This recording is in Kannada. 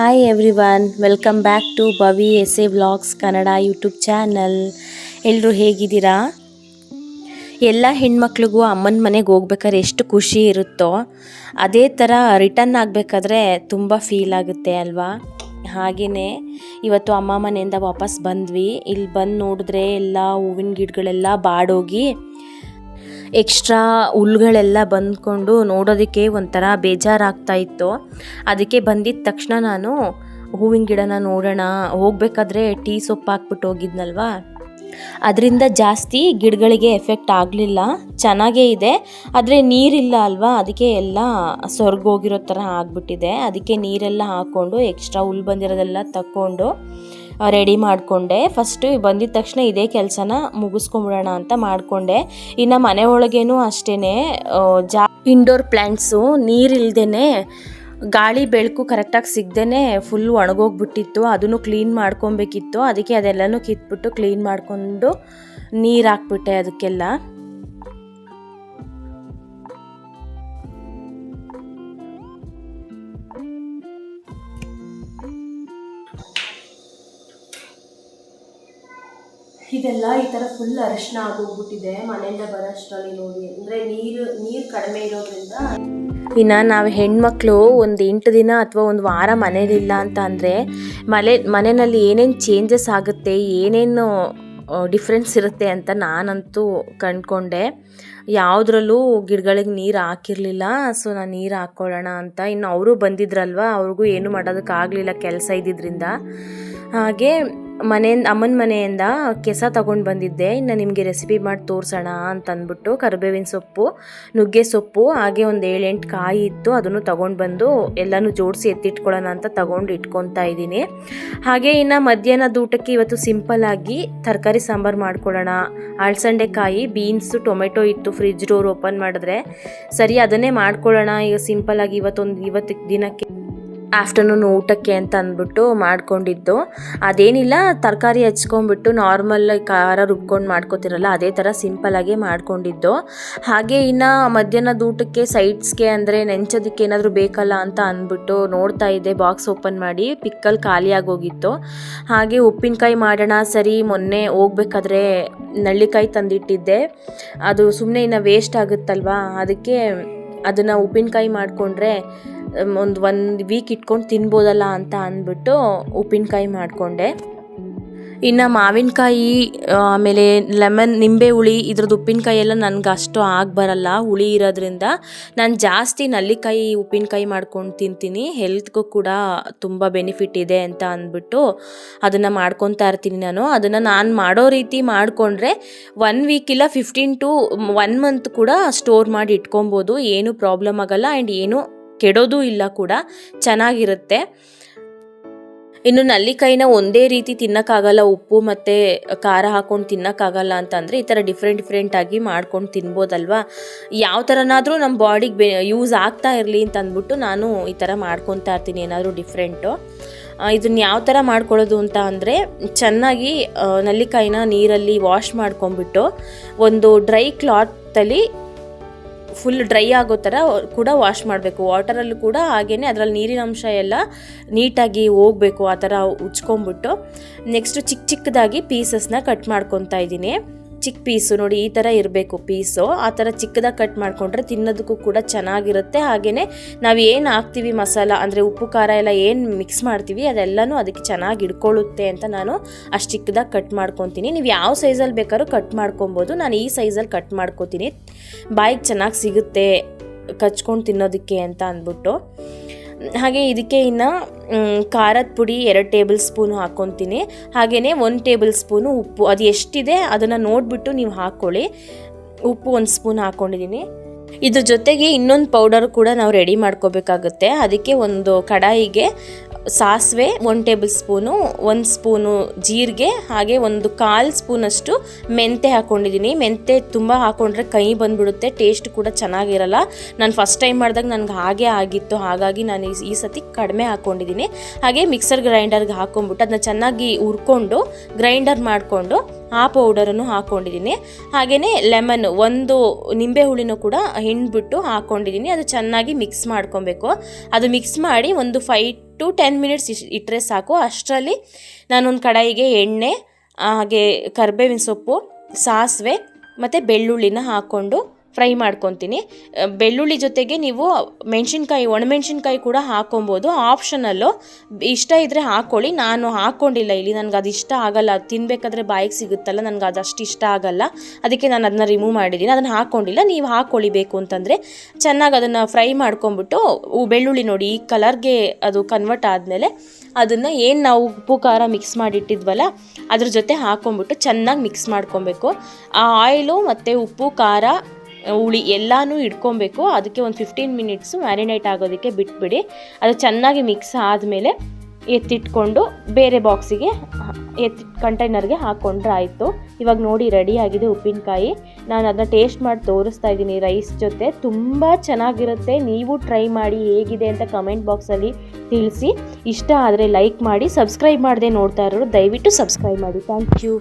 Hi everyone, welcome back to Bhavi S A vlogs Kannada YouTube channel. ಎಲ್ಲರೂ ಹೇಗಿದ್ದೀರಾ? ಎಲ್ಲ ಹೆಣ್ಮಕ್ಳಿಗೂ ಅಮ್ಮನ ಮನೆಗೆ ಹೋಗ್ಬೇಕಾದ್ರೆ ಎಷ್ಟು ಖುಷಿ ಇರುತ್ತೋ ಅದೇ ಥರ ರಿಟರ್ನ್ ಆಗಬೇಕಾದ್ರೆ ತುಂಬ ಫೀಲ್ ಆಗುತ್ತೆ ಅಲ್ವಾ? ಹಾಗೆಯೇ ಇವತ್ತು ಅಮ್ಮ ಮನೆಯಿಂದ ವಾಪಸ್ ಬಂದ್ವಿ. ಇಲ್ಲಿ ಬಂದು ನೋಡಿದ್ರೆ ಎಲ್ಲ ಹೂವಿನ ಗಿಡಗಳೆಲ್ಲ ಬಾಡೋಗಿ ಎಕ್ಸ್ಟ್ರಾ ಹುಲ್ಗಳೆಲ್ಲ ಬಂದ್ಕೊಂಡು ನೋಡೋದಕ್ಕೆ ಒಂಥರ ಬೇಜಾರಾಗ್ತಾ ಇತ್ತು. ಅದಕ್ಕೆ ಬಂದಿದ್ದ ತಕ್ಷಣ ನಾನು ಹೂವಿನ ಗಿಡನ ನೋಡೋಣ, ಹೋಗ್ಬೇಕಾದ್ರೆ ಟೀ ಸೊಪ್ಪು ಹಾಕ್ಬಿಟ್ಟು ಹೋಗಿದ್ನಲ್ವಾ, ಅದರಿಂದ ಜಾಸ್ತಿ ಗಿಡಗಳಿಗೆ ಎಫೆಕ್ಟ್ ಆಗಲಿಲ್ಲ, ಚೆನ್ನಾಗೇ ಇದೆ. ಆದರೆ ನೀರಿಲ್ಲ ಅಲ್ವಾ, ಅದಕ್ಕೆ ಎಲ್ಲ ಸೊರ್ಗೋಗಿರೋ ಥರ ಆಗಿಬಿಟ್ಟಿದೆ. ಅದಕ್ಕೆ ನೀರೆಲ್ಲ ಹಾಕ್ಕೊಂಡು ಎಕ್ಸ್ಟ್ರಾ ಹುಲ್ ಬಂದಿರೋದೆಲ್ಲ ತಕ್ಕೊಂಡು ರೆಡಿ ಮಾಡಿಕೊಂಡೆ. ಫಸ್ಟು ಬಂದಿದ್ದ ತಕ್ಷಣ ಇದೇ ಕೆಲಸನ ಮುಗಿಸ್ಕೊಂಬಿಡೋಣ ಅಂತ ಮಾಡಿಕೊಂಡೆ. ಇನ್ನು ಮನೆ ಒಳಗೇನೂ ಅಷ್ಟೇ ಇಂಡೋರ್ ಪ್ಲ್ಯಾಂಟ್ಸು ನೀರಿಲ್ದೇ ಗಾಳಿ ಬೆಳಕು ಕರೆಕ್ಟಾಗಿ ಸಿಗದೇ ಫುಲ್ ಒಣಗೋಗ್ಬಿಟ್ಟಿತ್ತು. ಅದನ್ನು ಕ್ಲೀನ್ ಮಾಡ್ಕೊಬೇಕಿತ್ತು. ಅದಕ್ಕೆ ಅದೆಲ್ಲನೂ ಕಿತ್ಬಿಟ್ಟು ಕ್ಲೀನ್ ಮಾಡಿಕೊಂಡು ನೀರು ಹಾಕ್ಬಿಟ್ಟೆ ಅದಕ್ಕೆಲ್ಲ. ಇದೆಲ್ಲ ಈ ಥರ ಫುಲ್ ಅರಿಶಿನ ಆಗೋಗ್ಬಿಟ್ಟಿದೆ ಮನೆಯಿಂದ ಬರೋಷ್ಟರಲ್ಲಿ. ನೋಡಿ ಅಂದರೆ ನೀರು ಕಡಿಮೆ ಇರೋದ್ರಿಂದ. ಇನ್ನು ನಾವು ಹೆಣ್ಮಕ್ಳು ಒಂದು 8 ದಿನ ಅಥವಾ ಒಂದು ವಾರ ಮನೇಲಿಲ್ಲ ಅಂತ ಅಂದರೆ ಮನೆಯಲ್ಲಿ ಏನೇನು ಚೇಂಜಸ್ ಆಗುತ್ತೆ, ಏನೇನು ಡಿಫ್ರೆನ್ಸ್ ಇರುತ್ತೆ ಅಂತ ನಾನಂತೂ ಕಂಡ್ಕೊಂಡೆ. ಯಾವುದ್ರಲ್ಲೂ ಗಿಡಗಳಿಗೆ ನೀರು ಹಾಕಿರಲಿಲ್ಲ. ಸೊ ನಾನು ನೀರು ಹಾಕ್ಕೊಳ್ಳೋಣ ಅಂತ. ಇನ್ನು ಅವರು ಬಂದಿದ್ರಲ್ವ, ಅವ್ರಿಗೂ ಏನು ಮಾಡೋದಕ್ಕಾಗಲಿಲ್ಲ ಕೆಲಸ ಇದ್ದಿದ್ದರಿಂದ. ಹಾಗೆ ಅಮ್ಮನ ಮನೆಯಿಂದ ಕೆಸ ತೊಗೊಂಡು ಬಂದಿದ್ದೆ. ಇನ್ನು ನಿಮಗೆ ರೆಸಿಪಿ ಮಾಡಿ ತೋರಿಸೋಣ ಅಂತ ಅಂದ್ಬಿಟ್ಟು ಕರಿಬೇವಿನ ಸೊಪ್ಪು, ನುಗ್ಗೆ ಸೊಪ್ಪು, ಹಾಗೆ ಒಂದು 7-8 ಕಾಯಿ ಇತ್ತು, ಅದನ್ನು ತೊಗೊಂಡು ಬಂದು ಎಲ್ಲನೂ ಜೋಡಿಸಿ ಎತ್ತಿಟ್ಕೊಳ್ಳೋಣ ಅಂತ ತೊಗೊಂಡು ಇಟ್ಕೊತಾ ಇದ್ದೀನಿ. ಹಾಗೆ ಇನ್ನು ಮಧ್ಯಾಹ್ನದ ಊಟಕ್ಕೆ ಇವತ್ತು ಸಿಂಪಲ್ಲಾಗಿ ತರಕಾರಿ ಸಾಂಬಾರು ಮಾಡ್ಕೊಳ್ಳೋಣ. ಅಳಸಂಡೆಕಾಯಿ, ಬೀನ್ಸು, ಟೊಮೆಟೊ ಇತ್ತು, ಫ್ರಿಜ್ ಡೋರ್ ಓಪನ್ ಮಾಡಿದ್ರೆ ಸರಿ, ಅದನ್ನೇ ಮಾಡ್ಕೊಳ್ಳೋಣ ಈಗ ಸಿಂಪಲ್ಲಾಗಿ ಇವತ್ತು ದಿನಕ್ಕೆ ಆಫ್ಟರ್ನೂನ್ ಊಟಕ್ಕೆ ಅಂತ ಅಂದ್ಬಿಟ್ಟು ಮಾಡ್ಕೊಂಡಿದ್ದು. ಅದೇನಿಲ್ಲ, ತರಕಾರಿ ಹಚ್ಕೊಂಡ್ಬಿಟ್ಟು ನಾರ್ಮಲ್ ಖಾರ ರುಬ್ಕೊಂಡು ಮಾಡ್ಕೋತಿರಲ್ಲ ಅದೇ ಥರ ಸಿಂಪಲ್ಲಾಗಿ ಮಾಡ್ಕೊಂಡಿದ್ದು. ಹಾಗೆ ಇನ್ನು ಮಧ್ಯಾಹ್ನದ ಊಟಕ್ಕೆ ಸೈಡ್ಸ್ಗೆ ಅಂದರೆ ನೆಂಚೋದಕ್ಕೆ ಏನಾದರೂ ಬೇಕಲ್ಲ ಅಂತ ಅಂದ್ಬಿಟ್ಟು ನೋಡ್ತಾ ಇದ್ದೆ. ಬಾಕ್ಸ್ ಓಪನ್ ಮಾಡಿ ಪಿಕ್ಕಲ್ ಖಾಲಿಯಾಗಿ ಹೋಗಿತ್ತು. ಹಾಗೆ ಉಪ್ಪಿನಕಾಯಿ ಮಾಡೋಣ ಸರಿ, ಮೊನ್ನೆ ಹೋಗ್ಬೇಕಾದ್ರೆ ನಳ್ಳಿಕಾಯಿ ತಂದಿಟ್ಟಿದ್ದೆ, ಅದು ಸುಮ್ಮನೆ ಇನ್ನು ವೇಸ್ಟ್ ಆಗುತ್ತಲ್ವಾ, ಅದಕ್ಕೆ ಅದನ್ನು ಉಪ್ಪಿನಕಾಯಿ ಮಾಡಿಕೊಂಡ್ರೆ ಒಂದು ವೀಕ್ ಇಟ್ಕೊಂಡು ತಿನ್ಬೋದಲ್ಲ ಅಂತ ಅಂದ್ಬಿಟ್ಟು ಉಪ್ಪಿನಕಾಯಿ ಮಾಡಿಕೊಂಡೆ. ಇನ್ನು ಮಾವಿನಕಾಯಿ, ಆಮೇಲೆ ನಿಂಬೆ ಹುಳಿ, ಇದ್ರದ್ದು ಉಪ್ಪಿನಕಾಯಿ ಎಲ್ಲ ನನಗೆ ಅಷ್ಟು ಬರಲ್ಲ, ಹುಳಿ ಇರೋದ್ರಿಂದ ನಾನು ಜಾಸ್ತಿ ನಲ್ಲಿಕಾಯಿ ಉಪ್ಪಿನಕಾಯಿ ಮಾಡ್ಕೊಂಡು ತಿಂತೀನಿ. ಹೆಲ್ತ್ಗೂ ಕೂಡ ತುಂಬ ಬೆನಿಫಿಟ್ ಇದೆ ಅಂತ ಅಂದ್ಬಿಟ್ಟು ಅದನ್ನು ಮಾಡ್ಕೊತಾ ಇರ್ತೀನಿ ನಾನು. ಅದನ್ನು ನಾನು ಮಾಡೋ ರೀತಿ ಮಾಡಿಕೊಂಡ್ರೆ 1 ವೀಕ್ ಇಲ್ಲ 15 to 1 ಮಂತ್ ಕೂಡ ಸ್ಟೋರ್ ಮಾಡಿ ಇಟ್ಕೊಬೋದು, ಏನೂ ಪ್ರಾಬ್ಲಮ್ ಆಗಲ್ಲ. ಆ್ಯಂಡ್ ಏನೂ ಕೆಡೋದು ಇಲ್ಲ ಕೂಡ, ಚೆನ್ನಾಗಿರುತ್ತೆ. ಇನ್ನು ನಲ್ಲಿಕಾಯಿನ ಒಂದೇ ರೀತಿ ತಿನ್ನೋಕ್ಕಾಗಲ್ಲ, ಉಪ್ಪು ಮತ್ತು ಖಾರ ಹಾಕ್ಕೊಂಡು ತಿನ್ನೋಕ್ಕಾಗಲ್ಲ ಅಂತಂದರೆ ಈ ಥರ ಡಿಫ್ರೆಂಟಾಗಿ ಮಾಡ್ಕೊಂಡು ತಿನ್ಬೋದಲ್ವಾ. ಯಾವ ಥರನಾದರೂ ನಮ್ಮ ಬಾಡಿಗೆ ಯೂಸ್ ಆಗ್ತಾ ಇರಲಿ ಅಂತ ಅಂದ್ಬಿಟ್ಟು ನಾನು ಈ ಥರ ಮಾಡ್ಕೊತಾ ಇರ್ತೀನಿ ಏನಾದರೂ ಡಿಫ್ರೆಂಟು. ಇದನ್ನು ಯಾವ ಥರ ಮಾಡ್ಕೊಳ್ಳೋದು ಅಂತ ಅಂದರೆ, ಚೆನ್ನಾಗಿ ನಲ್ಲಿಕಾಯಿನ ನೀರಲ್ಲಿ ವಾಶ್ ಮಾಡ್ಕೊಂಬಿಟ್ಟು ಒಂದು ಡ್ರೈ ಕ್ಲಾತಲ್ಲಿ ಫುಲ್ ಡ್ರೈ ಆಗೋ ಥರ ಕೂಡ ವಾಶ್ ಮಾಡಬೇಕು, ವಾಟರಲ್ಲೂ ಕೂಡ. ಹಾಗೆಯೇ ಅದರಲ್ಲಿ ನೀರಿನ ಅಂಶ ಎಲ್ಲ ನೀಟಾಗಿ ಹೋಗಬೇಕು, ಆ ಥರ ಉಜ್ಕೊಂಬಿಟ್ಟು ನೆಕ್ಸ್ಟು ಚಿಕ್ಕದಾಗಿ ಪೀಸಸ್ನ ಕಟ್ ಮಾಡ್ಕೊತಾ ಇದ್ದೀನಿ. ಚಿಕ್ಕ ಪೀಸು ನೋಡಿ, ಈ ಥರ ಇರಬೇಕು ಪೀಸು. ಆ ಥರ ಚಿಕ್ಕದಾಗಿ ಕಟ್ ಮಾಡಿಕೊಂಡ್ರೆ ತಿನ್ನೋದಕ್ಕೂ ಕೂಡ ಚೆನ್ನಾಗಿರುತ್ತೆ. ಹಾಗೆಯೇ ನಾವು ಏನು ಹಾಕ್ತೀವಿ ಮಸಾಲ ಅಂದರೆ ಉಪ್ಪು ಖಾರ ಎಲ್ಲ ಏನು ಮಿಕ್ಸ್ ಮಾಡ್ತೀವಿ ಅದೆಲ್ಲನೂ ಅದಕ್ಕೆ ಚೆನ್ನಾಗಿ ಹಿಡ್ಕೊಳ್ಳುತ್ತೆ ಅಂತ ನಾನು ಅಷ್ಟು ಚಿಕ್ಕದಾಗಿ ಕಟ್ ಮಾಡ್ಕೊತೀನಿ. ನೀವು ಯಾವ ಸೈಜಲ್ಲಿ ಬೇಕಾದ್ರೂ ಕಟ್ ಮಾಡ್ಕೊಬೋದು. ನಾನು ಈ ಸೈಜಲ್ಲಿ ಕಟ್ ಮಾಡ್ಕೊತೀನಿ, ಬಾಯಿಗೆ ಚೆನ್ನಾಗಿ ಸಿಗುತ್ತೆ ಕಚ್ಕೊಂಡು ತಿನ್ನೋದಕ್ಕೆ ಅಂತ ಅಂದ್ಬಿಟ್ಟು. ಹಾಗೆ ಇದಕ್ಕೆ ಇನ್ನು ಖಾರದ ಪುಡಿ 2 ಟೇಬಲ್ ಸ್ಪೂನು ಹಾಕ್ಕೊತೀನಿ. ಹಾಗೆಯೇ 1 ಟೇಬಲ್ ಸ್ಪೂನು ಉಪ್ಪು, ಅದು ಎಷ್ಟಿದೆ ಅದನ್ನು ನೋಡಿಬಿಟ್ಟು ನೀವು ಹಾಕ್ಕೊಳ್ಳಿ. ಉಪ್ಪು 1 ಸ್ಪೂನ್ ಹಾಕ್ಕೊಂಡಿದ್ದೀನಿ. ಇದ್ರ ಜೊತೆಗೆ ಇನ್ನೊಂದು ಪೌಡರ್ ಕೂಡ ನಾವು ರೆಡಿ ಮಾಡ್ಕೋಬೇಕಾಗುತ್ತೆ. ಅದಕ್ಕೆ ಒಂದು ಕಡಾಯಿಗೆ ಸಾಸಿವೆ 1 ಟೇಬಲ್ ಸ್ಪೂನು, 1 ಸ್ಪೂನು ಜೀರಿಗೆ, ಹಾಗೆ 1/4 ಸ್ಪೂನಷ್ಟು ಮೆಂತೆ ಹಾಕ್ಕೊಂಡಿದ್ದೀನಿ. ಮೆಂತೆ ತುಂಬ ಹಾಕ್ಕೊಂಡ್ರೆ ಕೈ ಬಂದುಬಿಡುತ್ತೆ, ಟೇಸ್ಟ್ ಕೂಡ ಚೆನ್ನಾಗಿರಲ್ಲ. ನಾನು ಫಸ್ಟ್ ಟೈಮ್ ಮಾಡಿದಾಗ ನನಗೆ ಹಾಗೆ ಆಗಿತ್ತು, ಹಾಗಾಗಿ ನಾನು ಈ ಸತಿ ಕಡಿಮೆ ಹಾಕ್ಕೊಂಡಿದ್ದೀನಿ. ಹಾಗೆ ಮಿಕ್ಸರ್ ಗ್ರೈಂಡರ್ಗೆ ಹಾಕ್ಕೊಂಬಿಟ್ಟು ಅದನ್ನ ಚೆನ್ನಾಗಿ ಹುರ್ಕೊಂಡು ಗ್ರೈಂಡರ್ ಮಾಡಿಕೊಂಡು ಆ ಪೌಡರನ್ನು ಹಾಕ್ಕೊಂಡಿದ್ದೀನಿ. ಹಾಗೆಯೇ ಲೆಮನ್, 1 ನಿಂಬೆ ಹುಳಿನೂ ಕೂಡ ಹಿಂಡ್ಬಿಟ್ಟು ಹಾಕ್ಕೊಂಡಿದ್ದೀನಿ. ಅದು ಚೆನ್ನಾಗಿ ಮಿಕ್ಸ್ ಮಾಡ್ಕೊಬೇಕು. ಅದು ಮಿಕ್ಸ್ ಮಾಡಿ ಒಂದು 5 ಟು 10 ಮಿನಿಟ್ಸ್ ಇಟ್ಟರೆ ಸಾಕು. ಅಷ್ಟರಲ್ಲಿ ನಾನೊಂದು ಕಡಾಯಿಗೆ ಎಣ್ಣೆ, ಹಾಗೆ ಕರಿಬೇವಿನ ಸೊಪ್ಪು, ಸಾಸಿವೆ ಮತ್ತು ಬೆಳ್ಳುಳ್ಳಿನ ಹಾಕ್ಕೊಂಡು ಫ್ರೈ ಮಾಡ್ಕೊತೀನಿ. ಬೆಳ್ಳುಳ್ಳಿ ಜೊತೆಗೆ ನೀವು ಒಣಮೆಣ್ಸಿನ್ಕಾಯಿ ಕೂಡ ಹಾಕ್ಕೊಬೋದು, ಆಪ್ಷನಲ್ಲು. ಇಷ್ಟ ಇದ್ದರೆ ಹಾಕ್ಕೊಳ್ಳಿ. ನಾನು ಹಾಕ್ಕೊಂಡಿಲ್ಲ ಇಲ್ಲಿ, ನನಗೆ ಅದು ಇಷ್ಟ ಆಗಲ್ಲ. ಅದು ತಿನ್ನಬೇಕಾದ್ರೆ ಬಾಯಿಗೆ ಸಿಗುತ್ತಲ್ಲ, ನನಗೆ ಅದಷ್ಟು ಇಷ್ಟ ಆಗಲ್ಲ. ಅದಕ್ಕೆ ನಾನು ಅದನ್ನ ರಿಮೂವ್ ಮಾಡಿದ್ದೀನಿ, ಅದನ್ನು ಹಾಕ್ಕೊಂಡಿಲ್ಲ. ನೀವು ಹಾಕ್ಕೊಳ್ಬೇಕು ಅಂತಂದರೆ ಚೆನ್ನಾಗಿ ಅದನ್ನು ಫ್ರೈ ಮಾಡ್ಕೊಂಬಿಟ್ಟು, ಬೆಳ್ಳುಳ್ಳಿ ನೋಡಿ ಈ ಕಲರ್ಗೆ ಅದು ಕನ್ವರ್ಟ್ ಆದಮೇಲೆ ಅದನ್ನು ಏನು ನಾವು ಉಪ್ಪು ಖಾರ ಮಿಕ್ಸ್ ಮಾಡಿಟ್ಟಿದ್ವಲ್ಲ ಅದ್ರ ಜೊತೆ ಹಾಕ್ಕೊಂಬಿಟ್ಟು ಚೆನ್ನಾಗಿ ಮಿಕ್ಸ್ ಮಾಡ್ಕೊಬೇಕು. ಆ ಆಯಿಲು ಮತ್ತು ಉಪ್ಪು ಖಾರ ಹುಳಿ ಎಲ್ಲನೂ ಇಟ್ಕೊಬೇಕು. ಅದಕ್ಕೆ ಒಂದು 15 ಮಿನಿಟ್ಸು ಮ್ಯಾರಿನೇಟ್ ಆಗೋದಕ್ಕೆ ಬಿಟ್ಬಿಡಿ. ಅದು ಚೆನ್ನಾಗಿ ಮಿಕ್ಸ್ ಆದಮೇಲೆ ಎತ್ತಿಟ್ಕೊಂಡು ಬೇರೆ ಬಾಕ್ಸಿಗೆ ಕಂಟೈನರ್ಗೆ ಹಾಕ್ಕೊಂಡ್ರೆ ಆಯಿತು. ಇವಾಗ ನೋಡಿ ರೆಡಿ ಆಗಿದೆ ಉಪ್ಪಿನಕಾಯಿ. ನಾನು ಅದನ್ನ ಟೇಸ್ಟ್ ಮಾಡಿ ತೋರಿಸ್ತಾ ಇದ್ದೀನಿ ರೈಸ್ ಜೊತೆ. ತುಂಬ ಚೆನ್ನಾಗಿರುತ್ತೆ. ನೀವು ಟ್ರೈ ಮಾಡಿ ಹೇಗಿದೆ ಅಂತ ಕಮೆಂಟ್ ಬಾಕ್ಸಲ್ಲಿ ತಿಳಿಸಿ. ಇಷ್ಟ ಆದರೆ ಲೈಕ್ ಮಾಡಿ. ಸಬ್ಸ್ಕ್ರೈಬ್ ಮಾಡದೆ ನೋಡ್ತಾ ಇರೋರು ದಯವಿಟ್ಟು ಸಬ್ಸ್ಕ್ರೈಬ್ ಮಾಡಿ. Thank you.